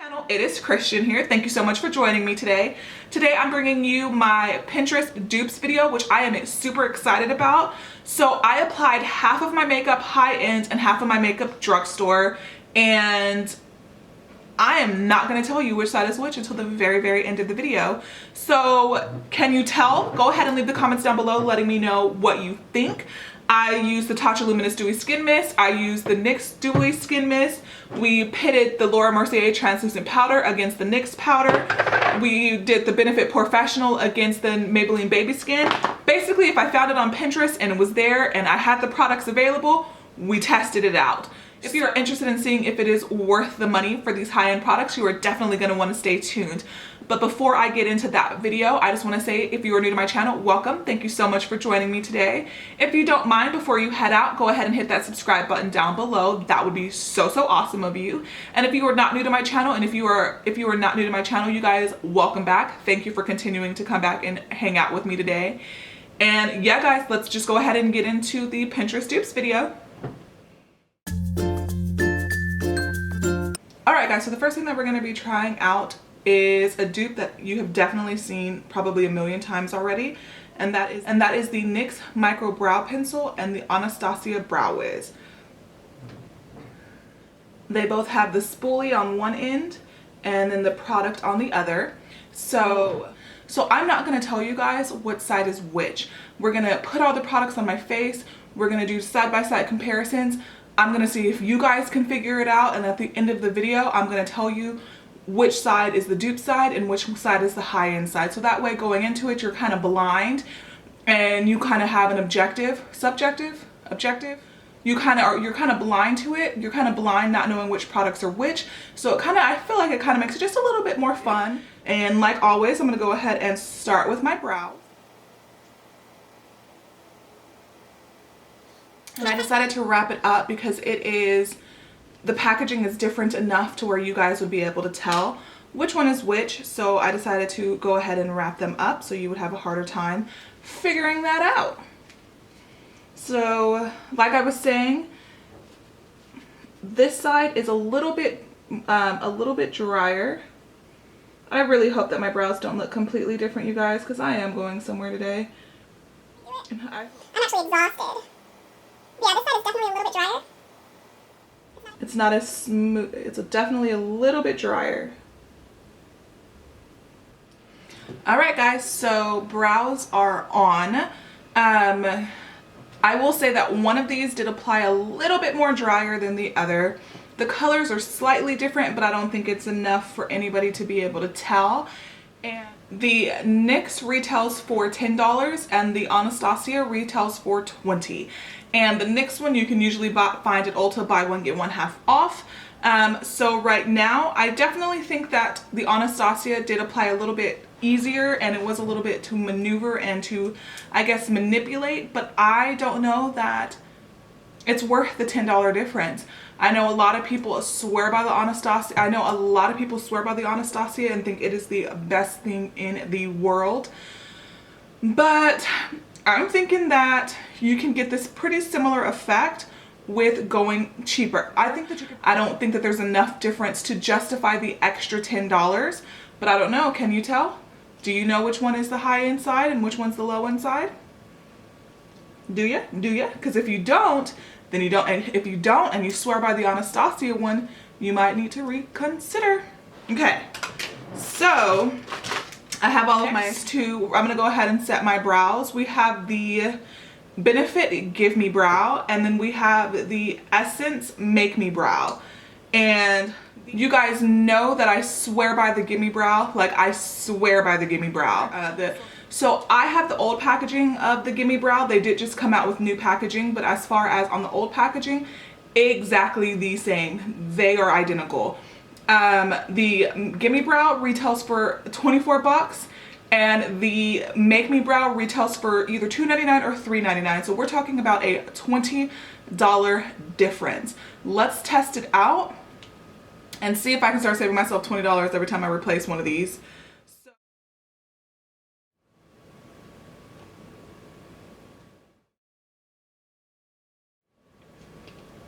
Channel. It is Christian here. Thank you so much for joining me today. Today I'm bringing you my Pinterest dupes video, which I am super excited about. So I applied half of my makeup high-end and half of my makeup drugstore, and I am not going to tell you which side is which until the very end of the video. So can you tell? Go ahead and leave the comments down below letting me know what you think. I used the Tatcha Luminous Dewy Skin Mist. I used the Nyx Dewy Skin Mist. We pitted the Laura Mercier Translucent Powder against the NYX Powder. We did the Benefit Porefessional against the Maybelline Baby Skin. Basically, if I found it on Pinterest and it was there and I had the products available, we tested it out. If you're interested in seeing if it is worth the money for these high-end products, you are definitely going to want to stay tuned. But before I get into that video, I just want to say, if you are new to my channel, welcome. Thank you so much for joining me today. If you don't mind, before you head out, go ahead and hit that subscribe button down below. That would be so awesome of you. And if you are not new to my channel, and if you are not new to my channel, you guys, welcome back. Thank you for continuing to come back and hang out with me today. And yeah, guys, let's just go ahead and get into the Pinterest dupes video. Alright guys, so the first thing that we're going to be trying out is a dupe that you have definitely seen probably a million times already, and that is the Nyx Micro Brow Pencil and the Anastasia Brow Wiz. They both have the spoolie on one end and then the product on the other. So I'm not going to tell you guys what side is which. We're going to put all the products on my face. We're going to do side-by-side comparisons. I'm going to see if you guys can figure it out, and at the end of the video I'm going to tell you which side is the dupe side and which side is the high-end side. So that way going into it you're kind of blind and you kind of have an objective. You're kind of blind to it. You're kind of blind not knowing which products are which. So I feel like it kind of makes it just a little bit more fun. And like always, I'm going to go ahead and start with my brows. And I decided to wrap it up because the packaging is different enough to where you guys would be able to tell which one is which. So I decided to go ahead and wrap them up so you would have a harder time figuring that out. So like I was saying, this side is a little bit drier. I really hope that my brows don't look completely different, you guys, because I am going somewhere today. I'm actually exhausted. Yeah, this side is definitely a little bit drier. It's not as smooth. It's definitely a little bit drier. Alright guys, so brows are on. I will say that one of these did apply a little bit more drier than the other. The colors are slightly different, but I don't think it's enough for anybody to be able to tell. And the NYX retails for $10 and the Anastasia retails for $20. And the NYX one you can usually find at Ulta, buy one get one half off. So right now I definitely think that the Anastasia did apply a little bit easier, and it was a little bit to maneuver and to, I guess, manipulate, but I don't know that it's worth the $10 difference. I know a lot of people swear by the Anastasia. And think it is the best thing in the world. But I'm thinking that you can get this pretty similar effect with going cheaper. I don't think that there's enough difference to justify the extra $10, but I don't know. Can you tell? Do you know which one is the high-end side and which one's the low-end side? Do you? Because if you don't, then you don't. And if you don't and you swear by the Anastasia one, you might need to reconsider. Okay, so I have all of my two. I'm gonna go ahead and set my brows. We have the Benefit Gimme Brow, and then we have the Essence Make Me Brow. And you guys know that I swear by the Gimme Brow. Like, I swear by the Gimme Brow. So I have the old packaging of the Gimme Brow. They did just come out with new packaging, but as far as on the old packaging, exactly the same. They are identical. The Gimme Brow retails for 24 bucks, and the Make Me Brow retails for either $2.99 or $3.99. So we're talking about a $20 difference. Let's test it out and see if I can start saving myself $20 every time I replace one of these.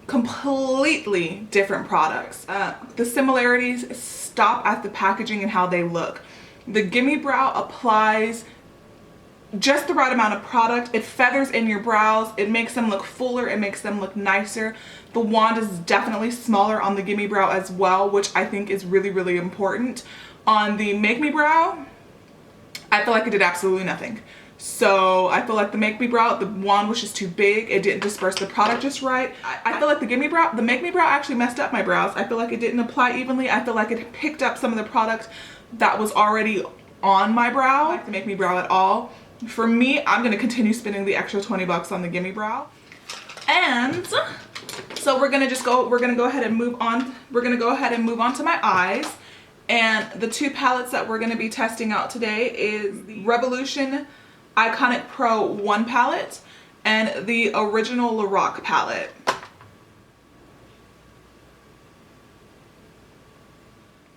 Completely different products. The similarities stop at the packaging and how they look. The Gimme Brow applies just the right amount of product. It feathers in your brows. It makes them look fuller. It makes them look nicer. The wand is definitely smaller on the Gimme Brow as well, which I think is really, really important. On the Make Me Brow, I feel like it did absolutely nothing. So I feel like the Make Me Brow, the wand was just too big. It didn't disperse the product just right. I feel like the Gimme Brow, the Make Me Brow actually messed up my brows. I feel like it didn't apply evenly. I feel like it picked up some of the product that was already on my brow. I don't like the Make Me Brow at all. For me, I'm gonna continue spending the extra 20 bucks on the Gimme Brow. And so we're gonna go ahead and move on. We're gonna go ahead and move on to my eyes. And the two palettes that we're gonna be testing out today is the Revolution Iconic Pro 1 palette and the original Lorac palette.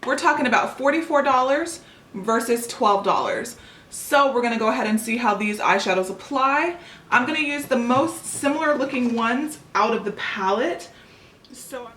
We're talking about $44 versus $12. So we're gonna go ahead and see how these eyeshadows apply. I'm gonna use the most similar looking ones out of the palette. So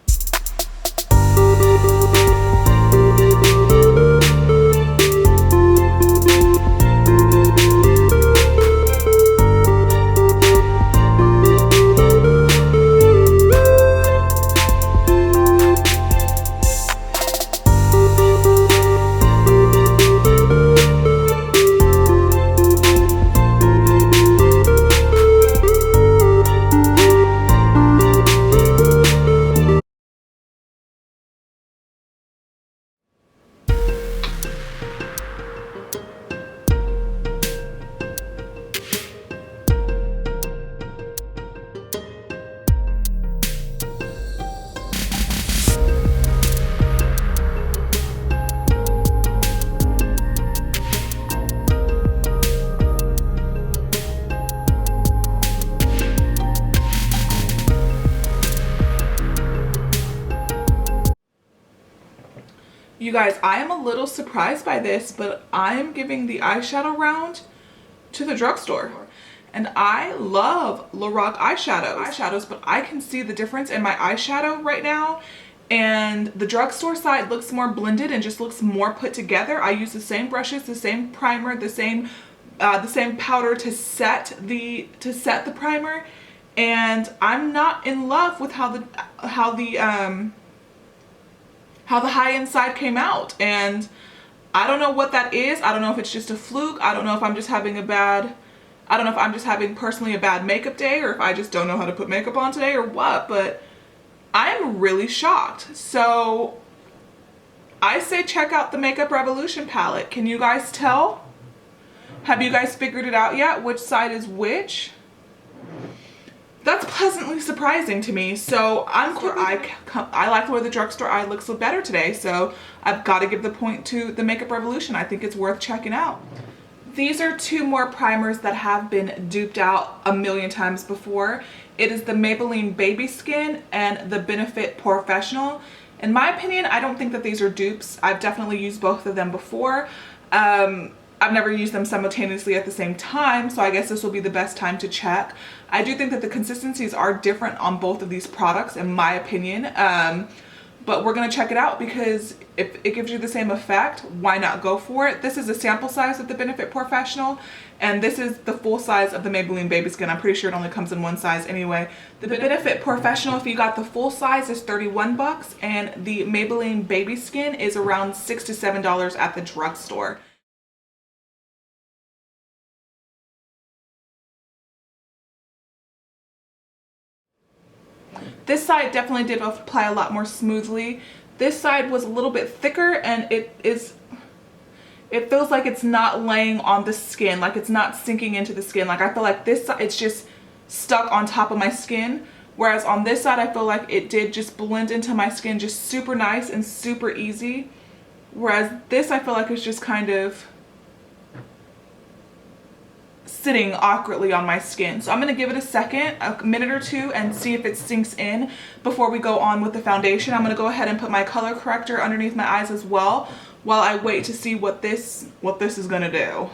you guys, I am a little surprised by this, but I'm giving the eyeshadow round to the drugstore. And I love Lorac eyeshadows, but I can see the difference in my eyeshadow right now. And the drugstore side looks more blended and just looks more put together. I use the same brushes, the same primer, the same powder to set the primer, and I'm not in love with how the high-end side came out. And I don't know what that is. I don't know if it's just a fluke. I don't know if I'm just having personally a bad makeup day, or if I just don't know how to put makeup on today, or what, but I'm really shocked. So I say check out the Makeup Revolution palette. Can you guys tell? Have you guys figured it out yet? Which side is which? That's pleasantly surprising to me. So I like the way the drugstore eye looks better today, so I've got to give the point to the Makeup Revolution. I think it's worth checking out. These are two more primers that have been duped out a million times before. It is the Maybelline Baby Skin and the Benefit Porefessional. In my opinion, I don't think that these are dupes. I've definitely used both of them before. I've never used them simultaneously at the same time, so I guess this will be the best time to check. I do think that the consistencies are different on both of these products, in my opinion. But we're gonna check it out, because if it gives you the same effect, why not go for it? This is a sample size of the Benefit Porefessional, and this is the full size of the Maybelline Baby Skin. I'm pretty sure it only comes in one size anyway. The Benefit Porefessional, if you got the full size, is 31 bucks, and the Maybelline Baby Skin is around $6 to $7 at the drugstore. This side definitely did apply a lot more smoothly. This side was a little bit thicker, and it feels like it's not laying on the skin, like it's not sinking into the skin. Like I feel like this side, it's just stuck on top of my skin, whereas on this side I feel like it did just blend into my skin just super nice and super easy, whereas this I feel like it's just kind of sitting awkwardly on my skin. So I'm going to give it a minute or two, and see if it sinks in before we go on with the foundation. I'm going to go ahead and put my color corrector underneath my eyes as well, while I wait to see what this is going to do.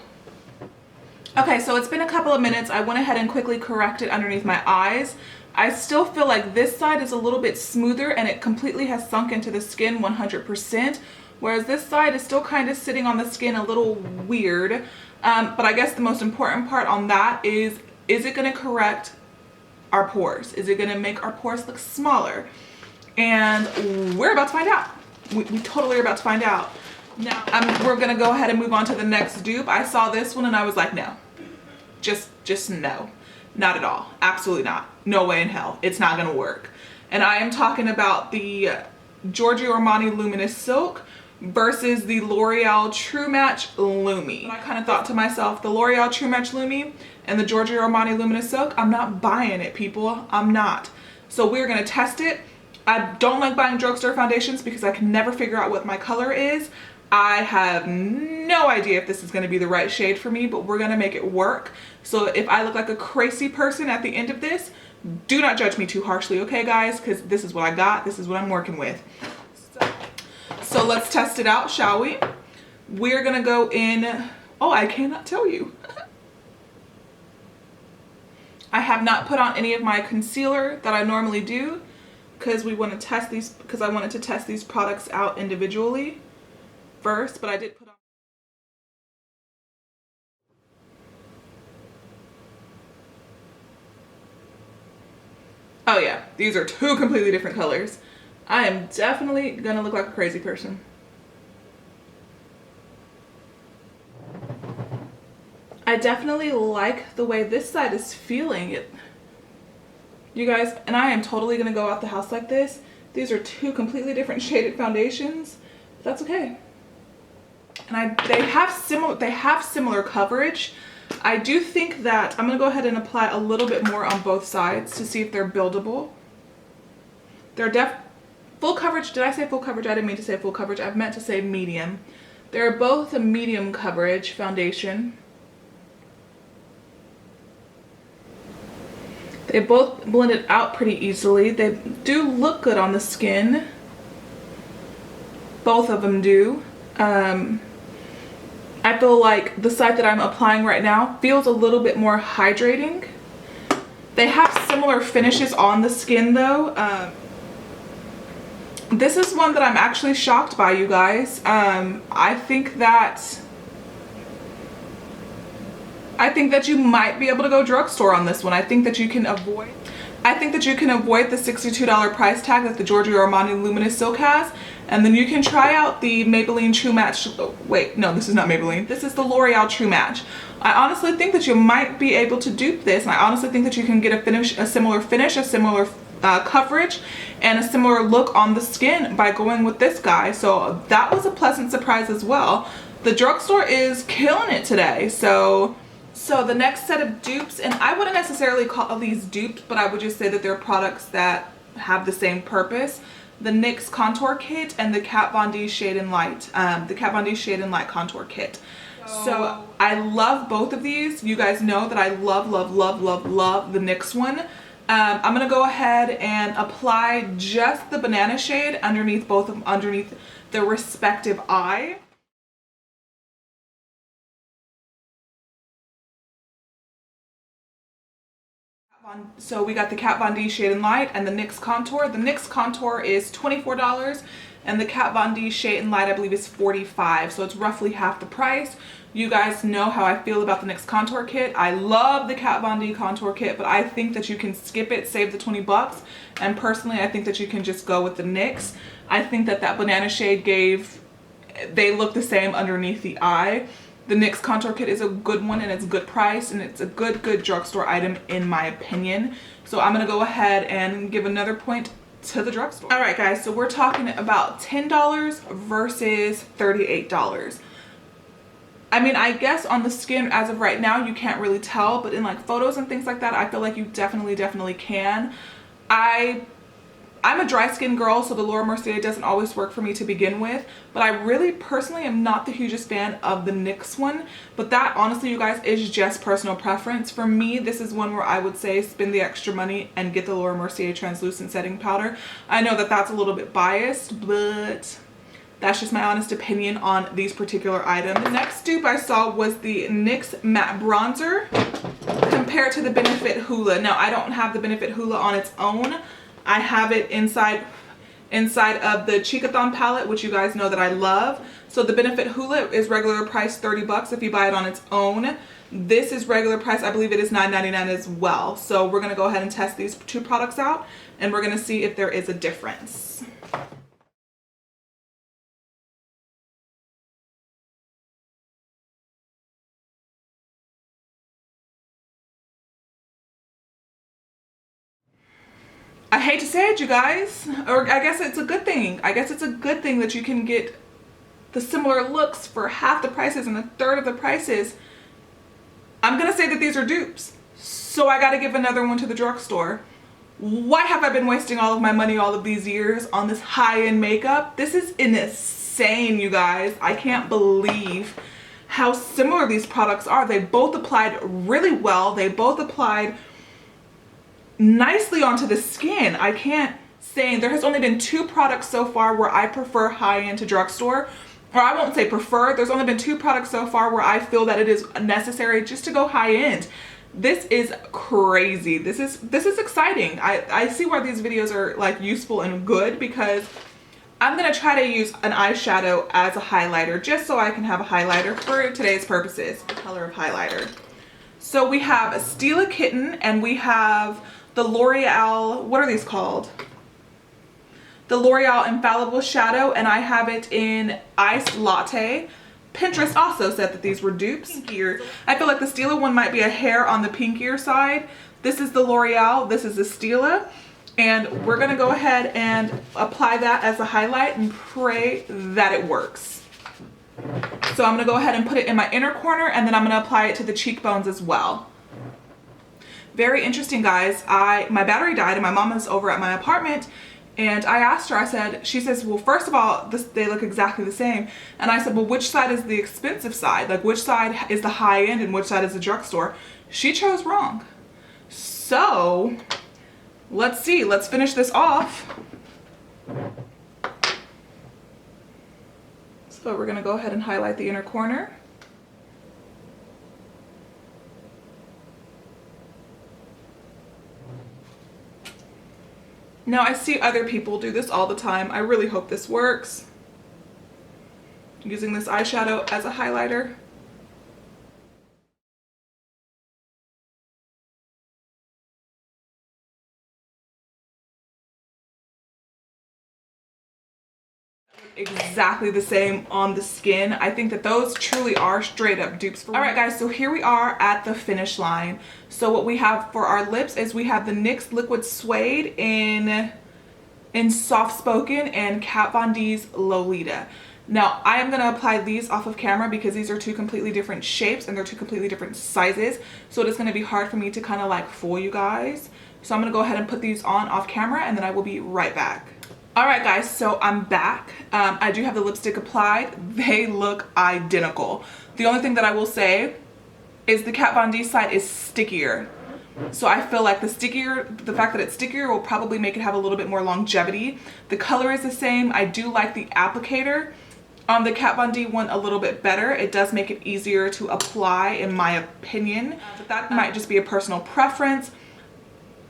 Okay, so it's been a couple of minutes. I went ahead and quickly corrected underneath my eyes. I still feel like this side is a little bit smoother, and it completely has sunk into the skin 100%, whereas this side is still kind of sitting on the skin a little weird. But I guess the most important part on that is it going to correct our pores? Is it going to make our pores look smaller? And we're about to find out. We totally are about to find out. Now, we're going to go ahead and move on to the next dupe. I saw this one and I was like, no. Just no. Not at all. Absolutely not. No way in hell. It's not going to work. And I am talking about the Giorgio Armani Luminous Silk versus the L'Oreal True Match Lumi. I kind of thought to myself, the L'Oreal True Match Lumi and the Giorgio Armani Luminous Silk, I'm not buying it, people. I'm not. So we're going to test it. I don't like buying drugstore foundations because I can never figure out what my color is. I have no idea if this is going to be the right shade for me, but we're going to make it work. So if I look like a crazy person at the end of this, do not judge me too harshly, okay guys? Because this is what I got. This is what I'm working with. So let's test it out, shall we? We're going to go in... Oh, I cannot tell you. I have not put on any of my concealer that I normally do because we want to test these, because I wanted to test these products out individually first, but I did put on... Oh yeah, these are two completely different colors. I am definitely gonna look like a crazy person. I definitely like the way this side is feeling it. You guys, and I am totally gonna go out the house like this. These are two completely different shaded foundations, but that's okay. And they have similar coverage. I do think that I'm gonna go ahead and apply a little bit more on both sides to see if they're buildable. They're full coverage. Did I say full coverage? I didn't mean to say full coverage. I meant to say medium. They're both a medium coverage foundation. They both blended out pretty easily. They do look good on the skin. Both of them do. I feel like the side that I'm applying right now feels a little bit more hydrating. They have similar finishes on the skin though. This is one that I'm actually shocked by, you guys. I think that you might be able to go drugstore on this one. I think that you can avoid the $62 price tag that the Giorgio Armani Luminous Silk has. And then you can try out the Maybelline True Match. Oh, wait, no, this is not Maybelline. This is the L'Oreal True Match. I honestly think that you might be able to dupe this. And I honestly think that you can get a similar finish, a similar coverage, and a similar look on the skin by going with this guy. So that was a pleasant surprise as well. The drugstore is killing it today. So the next set of dupes, and I wouldn't necessarily call these dupes, but I would just say that they're products that have the same purpose. The NYX Contour Kit and the Kat Von D Shade and Light. The Kat Von D Shade and Light Contour Kit. So I love both of these. You guys know that I love the NYX one. I'm gonna go ahead and apply just the banana shade underneath underneath the respective eye. So we got the Kat Von D Shade and Light and the NYX Contour. The NYX Contour is $24 and the Kat Von D Shade and Light I believe is $45. So it's roughly half the price. You guys know how I feel about the NYX Contour Kit. I love the Kat Von D Contour Kit, but I think that you can skip it, save the 20 bucks. And personally, I think that you can just go with the NYX. I think that banana shade they look the same underneath the eye. The NYX Contour Kit is a good one and it's a good price and it's a good drugstore item in my opinion. So I'm gonna go ahead and give another point to the drugstore. All right guys, so we're talking about $10 versus $38. I mean, I guess on the skin as of right now, you can't really tell, but in like photos and things like that, I feel like you definitely can. I'm a dry skin girl, so the Laura Mercier doesn't always work for me to begin with, but I really personally am not the hugest fan of the NYX one, but that honestly, you guys, is just personal preference. For me, this is one where I would say spend the extra money and get the Laura Mercier translucent setting powder. I know that that's a little bit biased, but that's just my honest opinion on these particular items. The next dupe I saw was the NYX Matte Bronzer compared to the Benefit Hoola. Now, I don't have the Benefit Hoola on its own. I have it inside. inside of the Cheekathon palette, which you guys know that I love. So the Benefit Hoola is regular price 30 bucks if you buy it on its own. This is regular price, I believe it is $9.99 as well. So we're gonna go ahead and test these two products out and we're gonna see if there is a difference. I hate to say it, you guys, or I guess it's a good thing. I guess it's a good thing that you can get the similar looks for half the prices and a third of the prices. I'm gonna say that these are dupes, so I gotta give another one to the drugstore. Why have I been wasting all of my money all of these years on this high-end makeup? This is insane, you guys. I can't believe how similar these products are. They both applied really well. They both applied nicely onto the skin. I can't say, there has only been 2 products so far where I prefer high-end to drugstore, or I won't say prefer, there's only been 2 products so far where I feel that it is necessary just to go high-end. This is crazy. This is exciting. I see why these videos are like useful and good, because I'm gonna try to use an eyeshadow as a highlighter just so I can have a highlighter for today's purposes. The color of highlighter. So we have a Stila Kitten and we have the L'Oreal, what are these called? The L'Oreal Infallible Shadow, and I have it in Iced Latte. Pinterest also said that these were dupes. Pinkier. I feel like the Stila one might be a hair on the pinkier side. This is the L'Oreal, this is the Stila. And we're gonna go ahead and apply that as a highlight and pray that it works. So I'm gonna go ahead and put it in my inner corner and then I'm gonna apply it to the cheekbones as well. Very interesting, guys. My battery died and my mom is over at my apartment and I asked her, she says, well, first of all, they look exactly the same. And I said, well, which side is the expensive side? Like, which side is the high end and which side is the drugstore? She chose wrong. So let's see, let's finish this off. So we're gonna go ahead and highlight the inner corner. Now I see other people do this all the time. I really hope this works. Using this eyeshadow as a highlighter. Exactly the same on the skin. I think that those truly are straight up dupes for me. All right, guys, so here we are at the finish line. So what we have for our lips is we have the NYX Liquid Suede in Soft Spoken and Kat Von D's Lolita. Now I am gonna apply these off of camera because these are 2 completely different shapes and they're 2 completely different sizes. So it is gonna be hard for me to kind of like fool you guys. So I'm gonna go ahead and put these on off camera and then I will be right back. All right, guys, so I'm back. I do have the lipstick applied. They look identical. The only thing that I will say is the Kat Von D side is stickier. So I feel like the fact that it's stickier will probably make it have a little bit more longevity. The color is the same. I do like the applicator on the Kat Von D one a little bit better. It does make it easier to apply in my opinion, but that might just be a personal preference.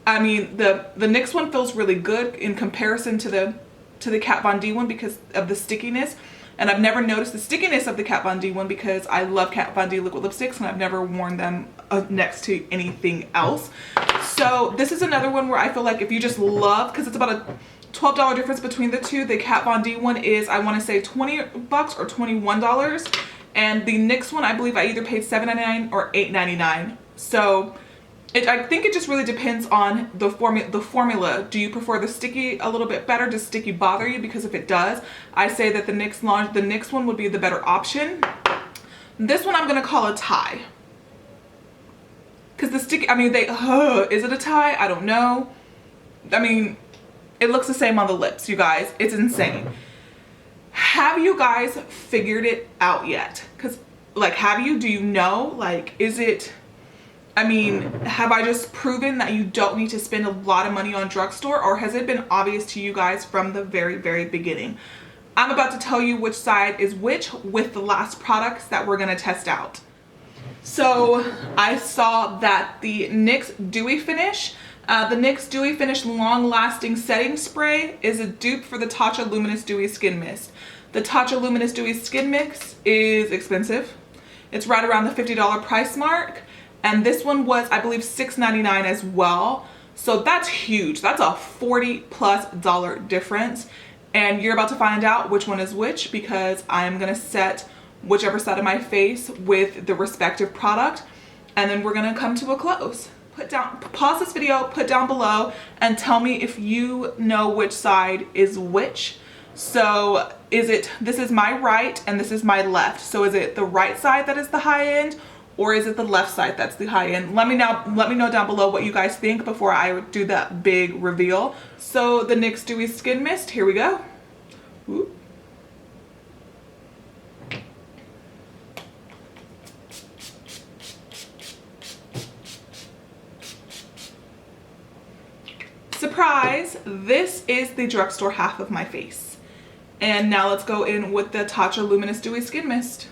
I mean, the NYX one feels really good in comparison to the Kat Von D one because of the stickiness. And I've never noticed the stickiness of the Kat Von D one because I love Kat Von D liquid lipsticks and I've never worn them next to anything else. So this is another one where I feel like if you just love, because it's about a $12 difference between the two. The Kat Von D one is, I want to say, 20 bucks or $21. And the NYX one, I believe I either paid $7.99 or $8.99. So I think it just really depends on the formula. Do you prefer the sticky a little bit better? Does sticky bother you? Because if it does, I say that the NYX one would be the better option. This one I'm gonna call a tie. Because the sticky, I mean, is it a tie? I don't know. I mean, it looks the same on the lips, you guys. It's insane. Have you guys figured it out yet? Because, like, do you know? Like, is it... I mean, have I just proven that you don't need to spend a lot of money on drugstore, or has it been obvious to you guys from the very, very beginning? I'm about to tell you which side is which with the last products that we're gonna test out. So I saw that the NYX Dewy Finish, The NYX Dewy Finish Long Lasting Setting Spray is a dupe for the Tatcha Luminous Dewy Skin Mist. The Tatcha Luminous Dewy Skin Mix is expensive. It's right around the $50 price mark. And this one was, I believe, $6.99 as well. So that's huge. That's a $40+ difference. And you're about to find out which one is which, because I'm gonna set whichever side of my face with the respective product. And then we're gonna come to a close. Pause this video, put down below, and tell me if you know which side is which. So this is my right and this is my left. So is it the right side that is the high end, or is it the left side that's the high end? Let me know down below what you guys think before I do that big reveal. So the NYX Dewy Skin Mist, here we go. Ooh. Surprise, this is the drugstore half of my face. And now let's go in with the Tatcha Luminous Dewy Skin Mist.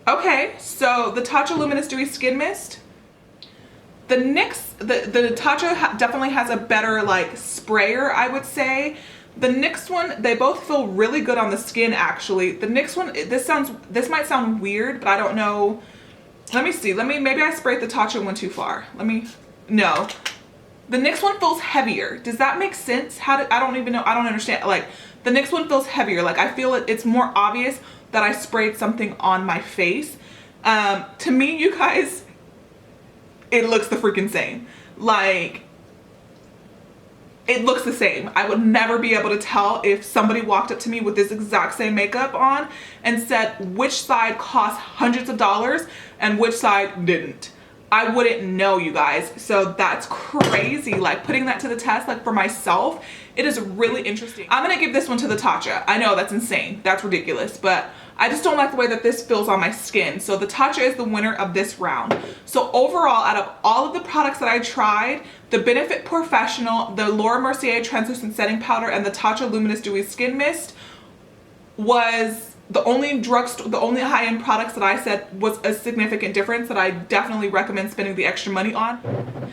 Okay, so the Tatcha Luminous Dewy Skin Mist, the Tatcha definitely has a better like sprayer, I would say. The NYX one, they both feel really good on the skin actually. The NYX one, this might sound weird, but I don't know. Let me see. Maybe I sprayed the Tatcha one too far. No. The NYX one feels heavier. Does that make sense? I don't even know. I don't understand. Like, the NYX one feels heavier. Like, I feel it's more obvious that I sprayed something on my face. To me, you guys, it looks the freaking same. Like, it looks the same. I would never be able to tell if somebody walked up to me with this exact same makeup on and said which side cost hundreds of dollars and which side didn't. I wouldn't know, you guys. So that's crazy. Like, putting that to the test, like for myself, it is really interesting. I'm gonna give this one to the Tatcha. I know that's insane. That's ridiculous, but I just don't like the way that this feels on my skin. So the Tatcha is the winner of this round. So overall, out of all of the products that I tried, the Benefit Porefessional, the Laura Mercier Translucent Setting Powder, and the Tatcha Luminous Dewy Skin Mist was the only high-end products that I said was a significant difference that I definitely recommend spending the extra money on.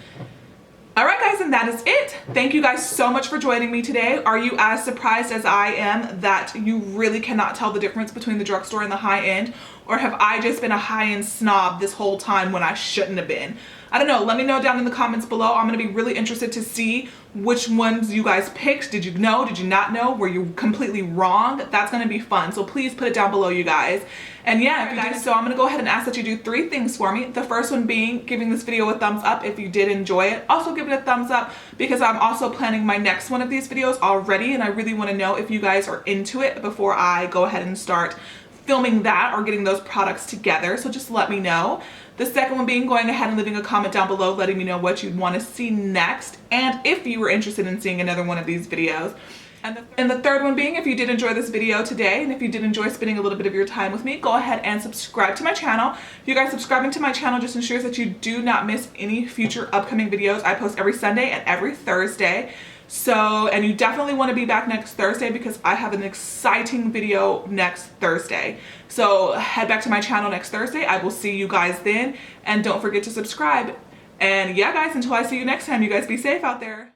All right, guys, and that is it. Thank you guys so much for joining me today. Are you as surprised as I am that you really cannot tell the difference between the drugstore and the high end? Or have I just been a high-end snob this whole time when I shouldn't have been? I don't know. Let me know down in the comments below. I'm going to be really interested to see which ones you guys picked. Did you know? Did you not know? Were you completely wrong? That's going to be fun. So please put it down below, you guys. And yeah, guys, so I'm going to go ahead and ask that you do 3 things for me. The first one being giving this video a thumbs up if you did enjoy it. Also give it a thumbs up because I'm also planning my next one of these videos already, and I really want to know if you guys are into it before I go ahead and start filming that or getting those products together. So just let me know. The second one being going ahead and leaving a comment down below letting me know what you'd want to see next, and if you were interested in seeing another one of these videos. And the third one being, if you did enjoy this video today and if you did enjoy spending a little bit of your time with me, go ahead and subscribe to my channel. You guys subscribing to my channel just ensures that you do not miss any future upcoming videos. I post every Sunday and every Thursday. So, and you definitely want to be back next Thursday because I have an exciting video next Thursday. So head back to my channel next Thursday. I will see you guys then. And don't forget to subscribe. And yeah, guys, until I see you next time, you guys be safe out there.